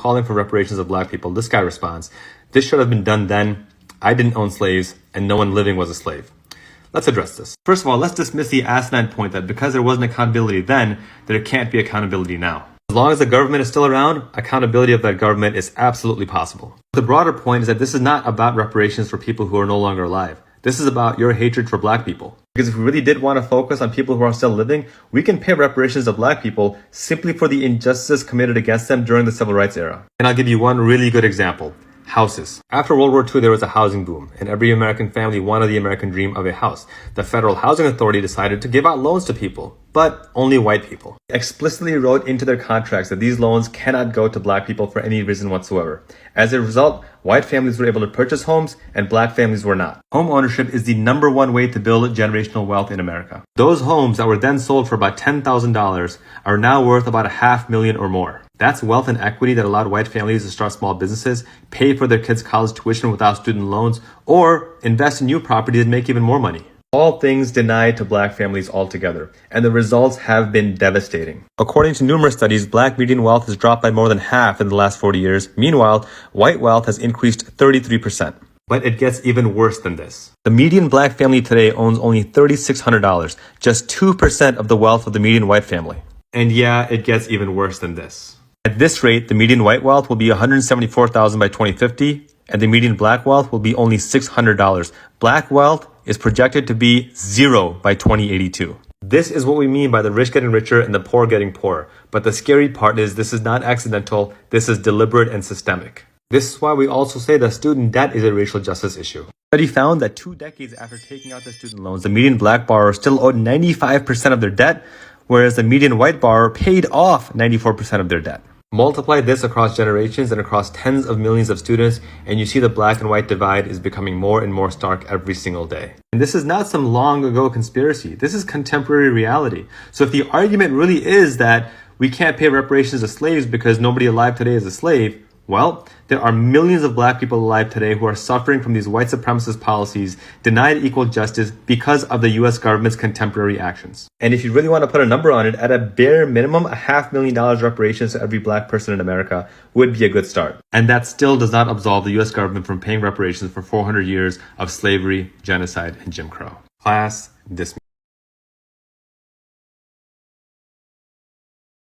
calling for reparations of black people, this guy responds, "This should have been done then. I didn't own slaves, and no one living was a slave." Let's address this. First of all, let's dismiss the asinine point that because there wasn't accountability then, there can't be accountability now. As long as the government is still around, accountability of that government is absolutely possible. The broader point is that this is not about reparations for people who are no longer alive. This is about your hatred for black people. Because if we really did want to focus on people who are still living, we can pay reparations to black people simply for the injustices committed against them during the civil rights era. And I'll give you one really good example. Houses. After World War II, there was a housing boom, and every American family wanted the American dream of a house. The Federal Housing Authority decided to give out loans to people, but only white people. They explicitly wrote into their contracts that these loans cannot go to black people for any reason whatsoever. As a result, white families were able to purchase homes, and black families were not. Home ownership is the #1 way to build generational wealth in America. Those homes that were then sold for about $10,000 are now worth about $500,000 or more. That's wealth and equity that allowed white families to start small businesses, pay for their kids' college tuition without student loans, or invest in new properties and make even more money. All things denied to black families altogether, and the results have been devastating. According to numerous studies, black median wealth has dropped by more than half in the last 40 years. Meanwhile, white wealth has increased 33%. But it gets even worse than this. The median black family today owns only $3,600, just 2% of the wealth of the median white family. And yeah, it gets even worse than this. At this rate, the median white wealth will be $174,000 by 2050, and the median black wealth will be only $600. Black wealth is projected to be 0 by 2082. This is what we mean by the rich getting richer and the poor getting poorer. But the scary part is this is not accidental, this is deliberate and systemic. This is why we also say that student debt is a racial justice issue. A study found that 2 decades after taking out their student loans, the median black borrower still owed 95% of their debt, whereas the median white borrower paid off 94% of their debt. Multiply this across generations and across tens of millions of students, and you see the black and white divide is becoming more and more stark every single day. And this is not some long ago conspiracy. This is contemporary reality. So if the argument really is that we can't pay reparations to slaves because nobody alive today is a slave, well, there are millions of black people alive today who are suffering from these white supremacist policies, denied equal justice because of the US government's contemporary actions. And if you really want to put a number on it, at a bare minimum, $500,000 reparations to every black person in America would be a good start. And that still does not absolve the US government from paying reparations for 400 years of slavery, genocide, and Jim Crow. Class dismissed.